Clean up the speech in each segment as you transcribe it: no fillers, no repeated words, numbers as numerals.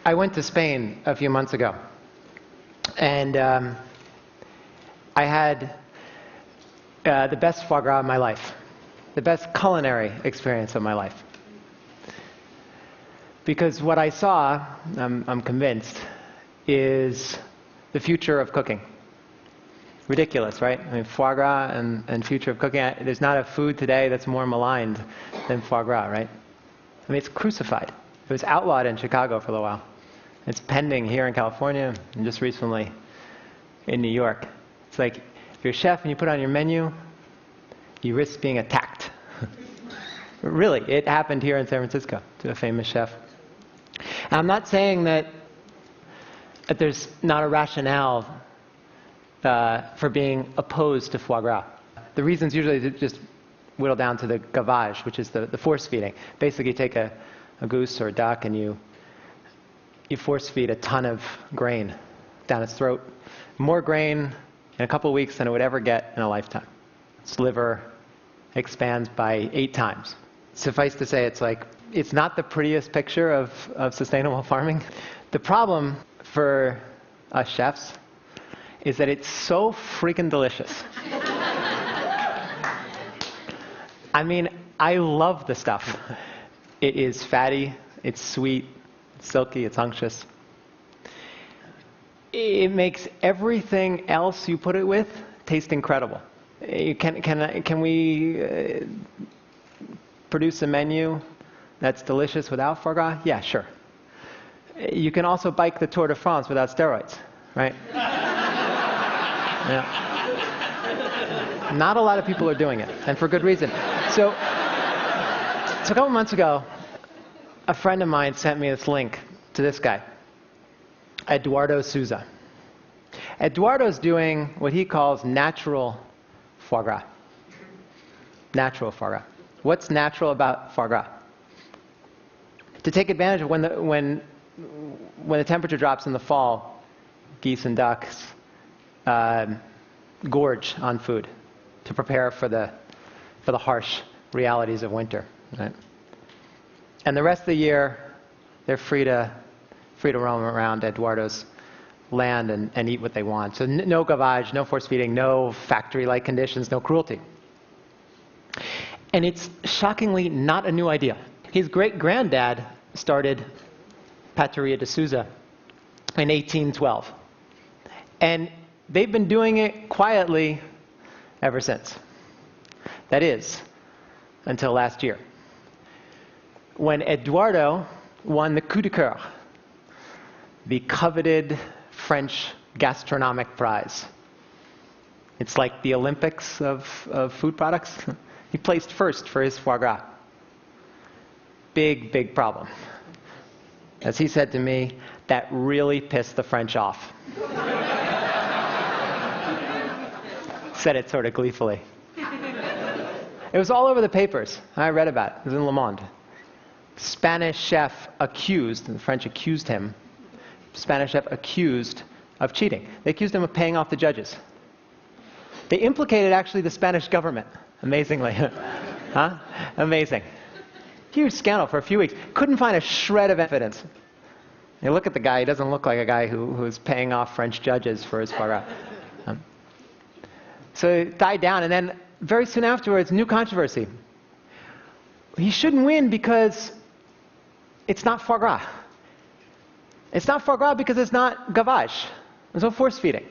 I went to Spain a few months ago, and I had the best foie gras of my life, the best culinary experience of my life. Because what I saw, I'm convinced, is the future of cooking. Ridiculous, right? I mean, foie gras and future of cooking. There's not a food today that's more maligned than foie gras, right? I mean, it's crucified. It was outlawed in Chicago for a little while. It's pending here in California and just recently in New York. It's like, if you're a chef and you put it on your menu, you risk being attacked. Really, it happened here in San Francisco to a famous chef. And I'm not saying that there's not a rationale for being opposed to foie gras. The reasons usually just whittle down to the gavage, which is the force feeding. Basically, you take a goose or a duck and you force feed a ton of grain down its throat. More grain in a couple of weeks than it would ever get in a lifetime. Its liver expands by 8 times. Suffice to say, it's not the prettiest picture of sustainable farming. The problem for us chefs is that it's so freaking delicious. I mean, I love the stuff. It is fatty, it's sweet, it's silky, it's unctuous. It makes everything else you put it with taste incredible. Can we produce a menu that's delicious without foie gras? Yeah, sure. You can also bike the Tour de France without steroids, right? Yeah. Not a lot of people are doing it, and for good reason. So a couple months ago, a friend of mine sent me this link to this guy, Eduardo Souza. Eduardo's doing what he calls natural foie gras. Natural foie gras. What's natural about foie gras? To take advantage of when the temperature drops in the fall, geese and ducks gorge on food to prepare for the harsh realities of winter, right? And the rest of the year, they're free to roam around Eduardo's land and eat what they want. So no gavage, no force feeding, no factory-like conditions, no cruelty. And it's shockingly not a new idea. His great-granddad started Pateria de Souza in 1812. And they've been doing it quietly ever since. That is, until last year, when Eduardo won the coup de coeur, the coveted French gastronomic prize. It's like the Olympics of food products. He placed first for his foie gras. Big problem. As he said to me, that really pissed the French off. Said it sort of gleefully. It was all over the papers. I read about it. It was in Le Monde. Spanish chef accused, and the French accused him, Spanish chef accused of cheating. They accused him of paying off the judges. They implicated actually the Spanish government, amazingly. Huh? Amazing. Huge scandal for a few weeks. Couldn't find a shred of evidence. You look at the guy, he doesn't look like a guy who's paying off French judges for his foie gras. So it died down, and then very soon afterwards, new controversy. He shouldn't win because it's not foie gras. It's not foie gras because it's not gavage. There's no force feeding.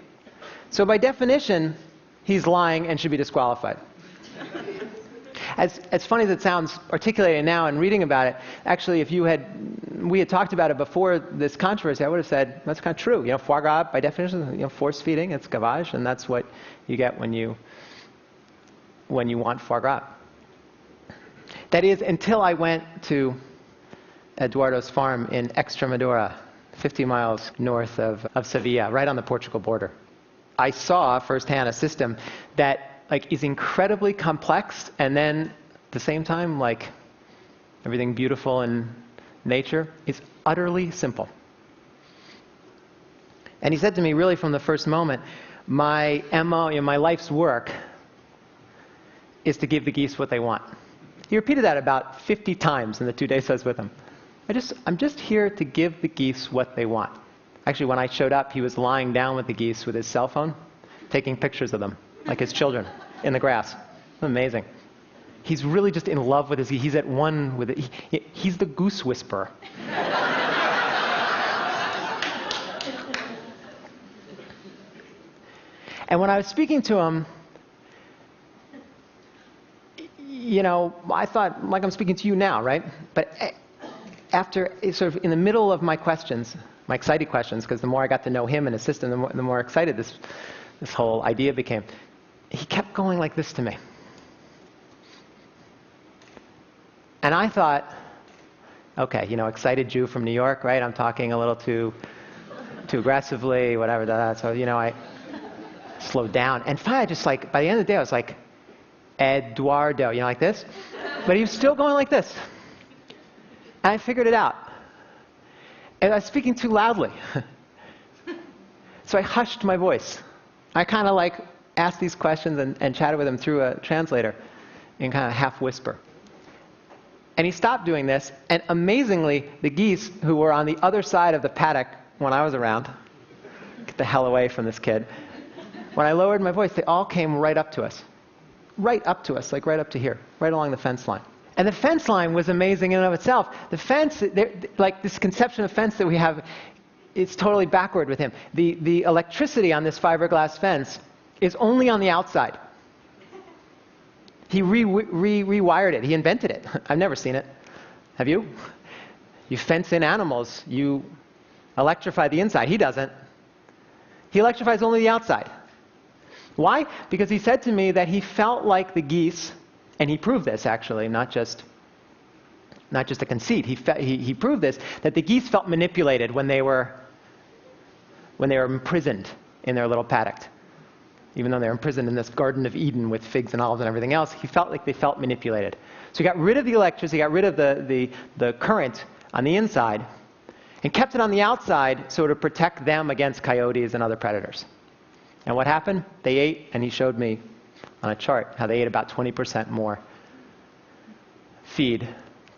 So by definition, he's lying and should be disqualified. As funny as it sounds articulated now and reading about it, actually, if we had talked about it before this controversy, I would have said, that's kind of true. You know, foie gras, by definition, force feeding, it's gavage, and that's what you get when you want foie gras. That is, until I went to Eduardo's farm in Extremadura, 50 miles north of Sevilla, right on the Portugal border. I saw firsthand a system that is incredibly complex, and then at the same time, everything beautiful in nature is utterly simple. And he said to me, really from the first moment, my MO, my life's work is to give the geese what they want. He repeated that about 50 times in the 2 days I was with him. I'm just here to give the geese what they want. Actually, when I showed up, he was lying down with the geese with his cell phone, taking pictures of them, like his children, in the grass. Amazing. He's really just in love with his geese. He's at one with it. He's the goose whisperer. And when I was speaking to him, I thought, like I'm speaking to you now, right? But after, sort of in the middle of my questions, my excited questions, because the more I got to know him and his system, the more excited this whole idea became. He kept going like this to me. And I thought, okay, excited Jew from New York, right? I'm talking a little too aggressively, whatever that. So, I slowed down. And finally, just like, by the end of the day, I was like, Eduardo, like this. But he was still going like this. And I figured it out. And I was speaking too loudly. So I hushed my voice. I kind of like asked these questions and chatted with him through a translator in kind of half whisper. And he stopped doing this, and amazingly, the geese who were on the other side of the paddock when I was around, get the hell away from this kid, when I lowered my voice, they all came right up to us. Right up to us, like right up to here, right along the fence line. And the fence line was amazing in and of itself. The fence, like this conception of fence that we have, it's totally backward with him. The electricity on this fiberglass fence is only on the outside. He rewired it. He invented it. I've never seen it. Have you? You fence in animals. You electrify the inside. He doesn't. He electrifies only the outside. Why? Because he said to me that he felt like the geese, and he proved this actually, not just a conceit. He proved this, that the geese felt manipulated when they were imprisoned in their little paddock. Even though they're imprisoned in this Garden of Eden with figs and olives and everything else, he felt like they felt manipulated. So he got rid of the electricity, he got rid of the current on the inside, and kept it on the outside so to protect them against coyotes and other predators. And what happened? They ate, and he showed me on a chart how they ate about 20% more feed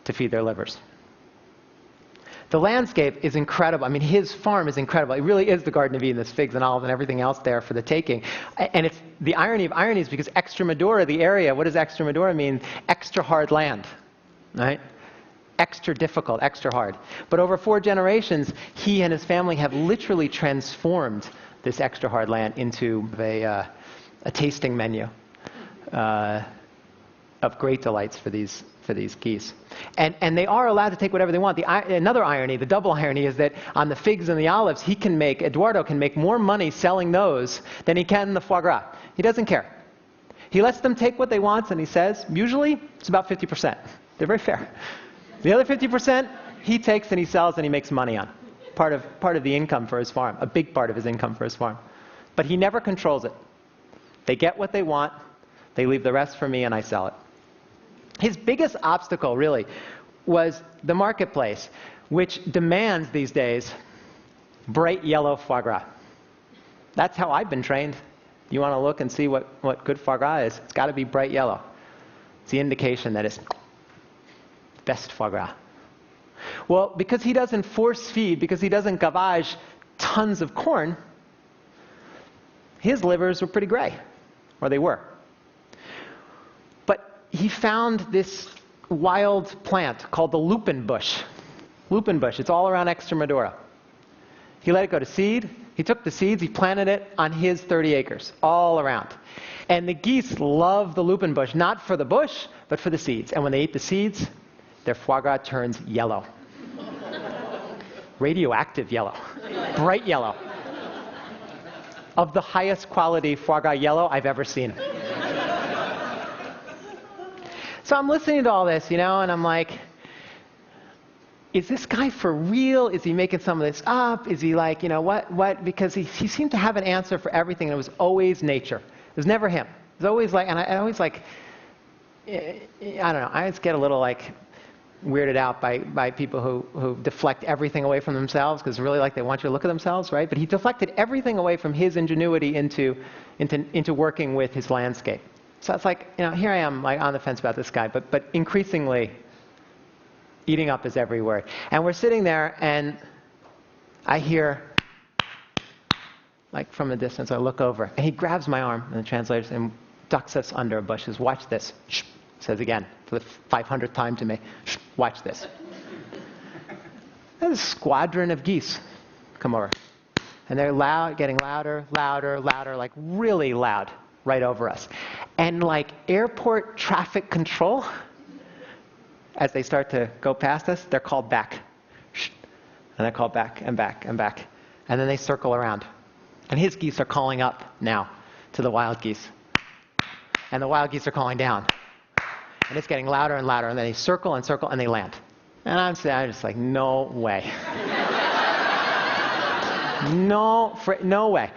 to feed their livers. The landscape is incredible. I mean, his farm is incredible. It really is the Garden of Eden. There's figs and olives and everything else there for the taking. And it's the irony of ironies because Extremadura, the area, what does Extremadura mean? Extra hard land, right? Extra difficult, extra hard. But over 4 generations, he and his family have literally transformed this extra hard land into a tasting menu of great delights for these geese. And they are allowed to take whatever they want. Another irony, the double irony, is that on the figs and the olives, Eduardo can make more money selling those than he can the foie gras. He doesn't care. He lets them take what they want, and he says, usually, it's about 50%. They're very fair. The other 50%, he takes and he sells and he makes money on. Part of the income for his farm, a big part of his income for his farm. But he never controls it. They get what they want, they leave the rest for me, and I sell it. His biggest obstacle, really, was the marketplace, which demands these days bright yellow foie gras. That's how I've been trained. You want to look and see what good foie gras is, it's got to be bright yellow. It's the indication that it's best foie gras. Well, because he doesn't force feed, because he doesn't gavage tons of corn, his livers were pretty gray, or they were. But he found this wild plant called the lupin bush. Lupin bush, it's all around Extremadura. He let it go to seed. He took the seeds, he planted it on his 30 acres, all around. And the geese love the lupin bush, not for the bush, but for the seeds. And when they eat the seeds, their foie gras turns yellow. Radioactive yellow. Bright yellow. Of the highest quality foie gras yellow I've ever seen. So I'm listening to all this, and I'm like, is this guy for real? Is he making some of this up? Is he like, what? Because he seemed to have an answer for everything, and it was always nature. It was never him. It was always like, and I always like, I don't know, I just get a little like weirded out by people who deflect everything away from themselves, because really like they want you to look at themselves, right? But he deflected everything away from his ingenuity into working with his landscape. So it's like, here I am like on the fence about this guy, but increasingly eating up his every word. And we're sitting there, and I hear, like from a distance, I look over, and he grabs my arm, and the translator, and ducks us under a bush. Says, "Watch this." Shh, says again, for the 500th time to me, "Shh, watch this." There's a squadron of geese come over. And they're loud, getting louder, louder, louder, like really loud, right over us. And like airport traffic control, as they start to go past us, they're called back. Shh. And they're called back and back and back. And then they circle around. And his geese are calling up now to the wild geese. And the wild geese are calling down. And it's getting louder and louder. And then they circle and circle and they land. And I'm just like, no way. No way.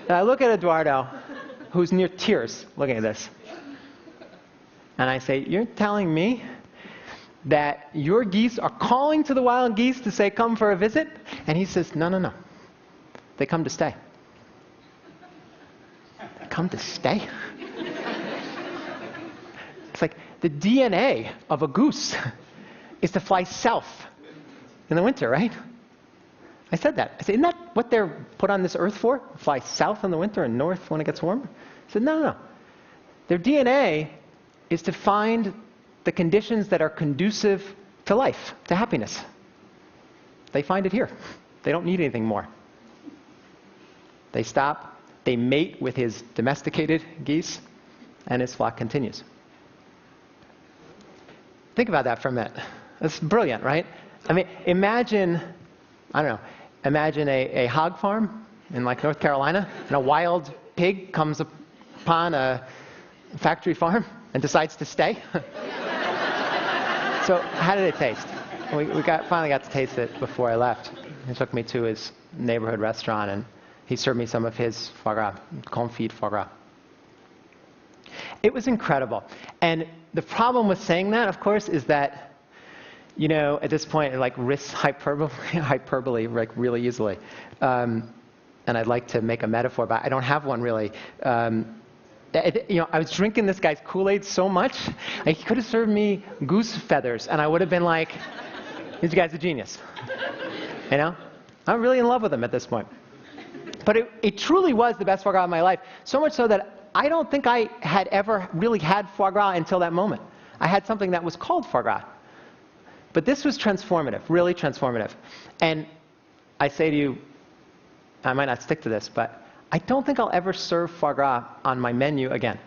And I look at Eduardo, who's near tears, looking at this. And I say, "You're telling me that your geese are calling to the wild geese to say, 'Come for a visit'?" And he says, No. They come to stay. They come to stay? It's like the DNA of a goose is to fly south in the winter, right? I said that. I said, "Isn't that what they're put on this earth for? Fly south in the winter and north when it gets warmer?" I said, No. Their DNA is to find the conditions that are conducive to life, to happiness. They find it here. They don't need anything more. They stop, they mate with his domesticated geese, and his flock continues. Think about that for a minute. That's brilliant, right? I mean, imagine a hog farm in like North Carolina, and a wild pig comes upon a factory farm and decides to stay. So how did it taste? We finally got to taste it before I left. He took me to his neighborhood restaurant, and he served me some of his foie gras, confit foie gras. It was incredible. And the problem with saying that, of course, is that, at this point, it like risks hyperbole like really easily. And I'd like to make a metaphor, but I don't have one really. I was drinking this guy's Kool-Aid so much, like he could have served me goose feathers, and I would have been like, "This guy's a genius." I'm really in love with him at this point. But it truly was the best foie gras of my life, so much so that I don't think I had ever really had foie gras until that moment. I had something that was called foie gras. But this was transformative, really transformative. And I say to you, I might not stick to this, but I don't think I'll ever serve foie gras on my menu again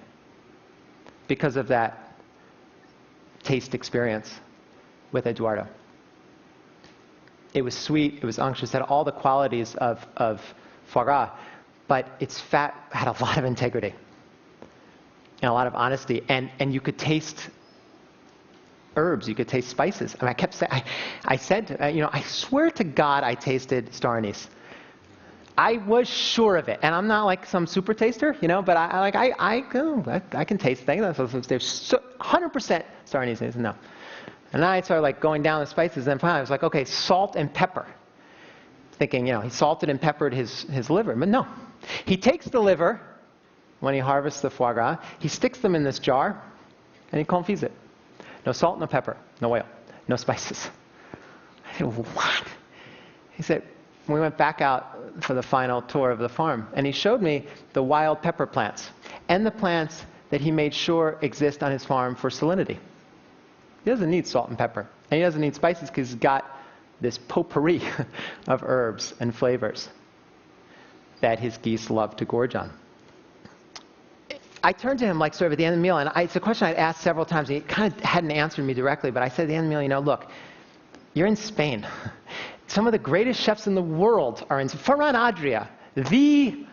because of that taste experience with Eduardo. It was sweet, it was unctuous, it had all the qualities of foie gras, but its fat had a lot of integrity and a lot of honesty, and you could taste herbs, you could taste spices. I kept saying, I said, I swear to God I tasted star anise. I was sure of it, and I'm not like some super taster, but I can taste things. There's 100% star anise. No. And then I started like going down the spices, and finally I was like, okay, salt and pepper. Thinking, he salted and peppered his liver, but no. He takes the liver when he harvests the foie gras, he sticks them in this jar, and he confits it. No salt, no pepper, no oil, no spices. I said, what? He said, we went back out for the final tour of the farm, and he showed me the wild pepper plants and the plants that he made sure exist on his farm for salinity. He doesn't need salt and pepper, and he doesn't need spices because he's got this potpourri of herbs and flavors that his geese love to gorge on. I turned to him like sort of at the end of the meal, and it's a question I'd asked several times, and he kind of hadn't answered me directly, but I said at the end of the meal, look, you're in Spain. Some of the greatest chefs in the world are in Ferran Adria, the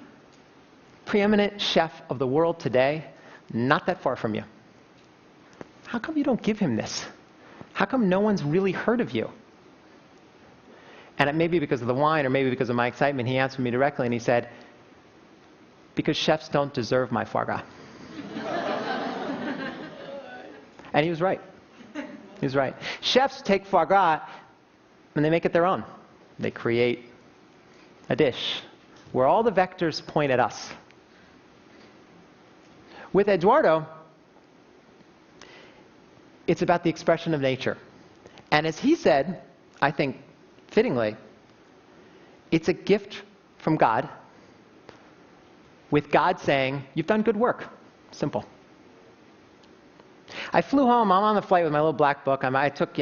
preeminent chef of the world today, not that far from you. How come you don't give him this? How come no one's really heard of you? And it may be because of the wine or maybe because of my excitement, he answered me directly and he said, because chefs don't deserve my foie gras. And he was right. He was right. Chefs take foie gras and they make it their own. They create a dish where all the vectors point at us. With Eduardo, it's about the expression of nature. And as he said, I think fittingly, it's a gift from God, with God saying, you've done good work. Simple. I flew home. I'm on the flight with my little black book. I took,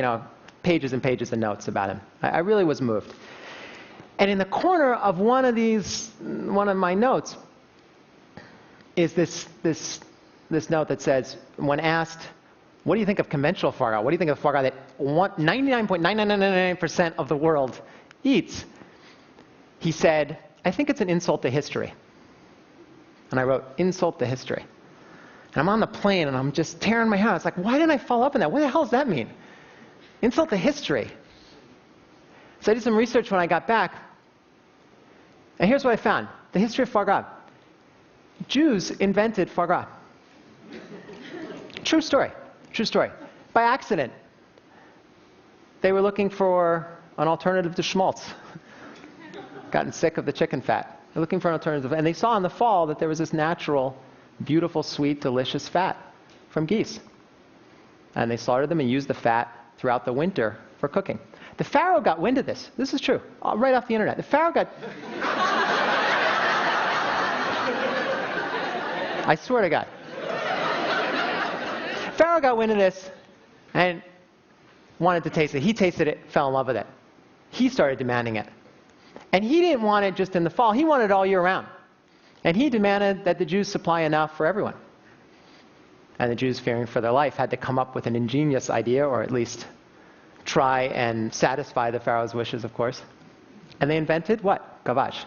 pages and pages of notes about him. I really was moved. And in the corner of one of my notes is this note that says, when asked, what do you think of conventional foie gras? What do you think of foie gras that 99.9999% of the world eats? He said, I think it's an insult to history. And I wrote, insult to history. And I'm on the plane and I'm just tearing my hair. It's like, why didn't I follow up on that? What the hell does that mean? Insult to history. So I did some research when I got back. And here's what I found. The history of foie gras. Jews invented foie gras. True story. True story. By accident. They were looking for an alternative to schmaltz. Gotten sick of the chicken fat. They're looking for an alternative. And they saw in the fall that there was this natural, beautiful, sweet, delicious fat from geese. And they slaughtered them and used the fat throughout the winter for cooking. The Pharaoh got wind of this. This is true. Right off the internet. The Pharaoh got... I swear to God. Pharaoh got wind of this and wanted to taste it. He tasted it, fell in love with it. He started demanding it. And he didn't want it just in the fall. He wanted it all year round. And he demanded that the Jews supply enough for everyone. And the Jews, fearing for their life, had to come up with an ingenious idea, or at least try and satisfy the Pharaoh's wishes, of course. And they invented what? Gavage.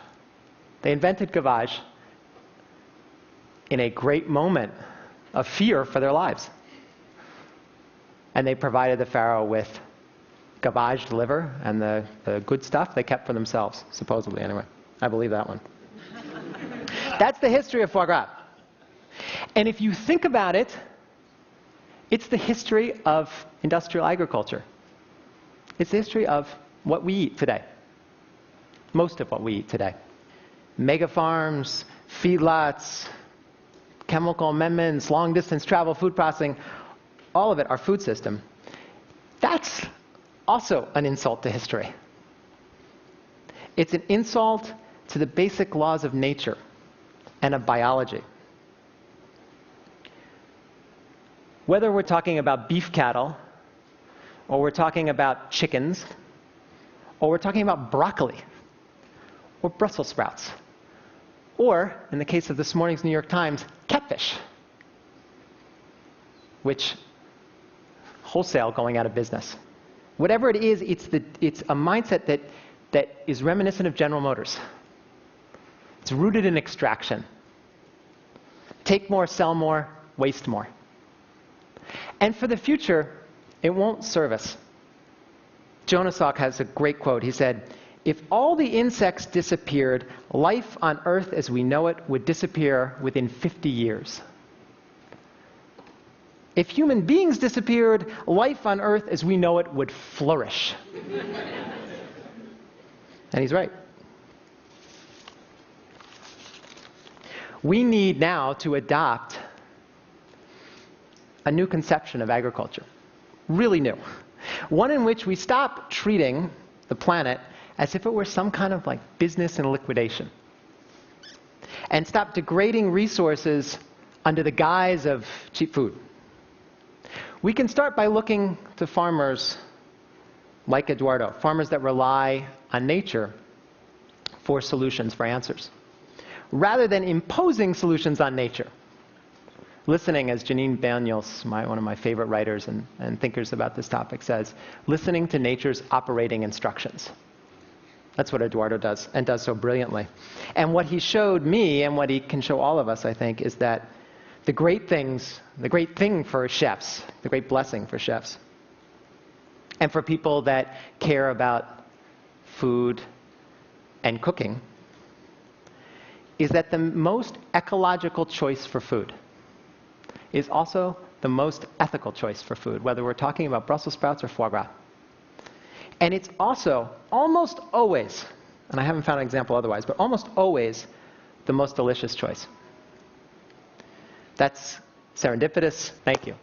They invented gavage in a great moment of fear for their lives. And they provided the Pharaoh with gavaged liver and the good stuff they kept for themselves, supposedly anyway. I believe that one. That's the history of foie gras. And if you think about it, it's the history of industrial agriculture. It's the history of what we eat today. Most of what we eat today. Mega farms, feedlots, chemical amendments, long-distance travel, food processing, all of it, our food system. That's also an insult to history. It's an insult to the basic laws of nature and of biology. Whether we're talking about beef cattle, or we're talking about chickens, or we're talking about broccoli, or Brussels sprouts, or, in the case of this morning's New York Times, catfish, which wholesale going out of business. Whatever it is, it's a mindset that is reminiscent of General Motors. It's rooted in extraction. Take more, sell more, waste more. And for the future, it won't serve us. Jonas Salk has a great quote. He said, if all the insects disappeared, life on Earth as we know it would disappear within 50 years. If human beings disappeared, life on Earth as we know it would flourish. And he's right. We need now to adopt a new conception of agriculture. Really new. One in which we stop treating the planet as if it were some kind of business in liquidation. And stop degrading resources under the guise of cheap food. We can start by looking to farmers like Eduardo, farmers that rely on nature for solutions, for answers, rather than imposing solutions on nature. Listening, as Janine Banyos, one of my favorite writers and thinkers about this topic, says, listening to nature's operating instructions. That's what Eduardo does, and does so brilliantly. And what he showed me, and what he can show all of us, I think, is that the great thing for chefs, the great blessing for chefs, and for people that care about food and cooking, is that the most ecological choice for food is also the most ethical choice for food, whether we're talking about Brussels sprouts or foie gras. And it's also almost always, and I haven't found an example otherwise, but almost always the most delicious choice. That's serendipitous. Thank you.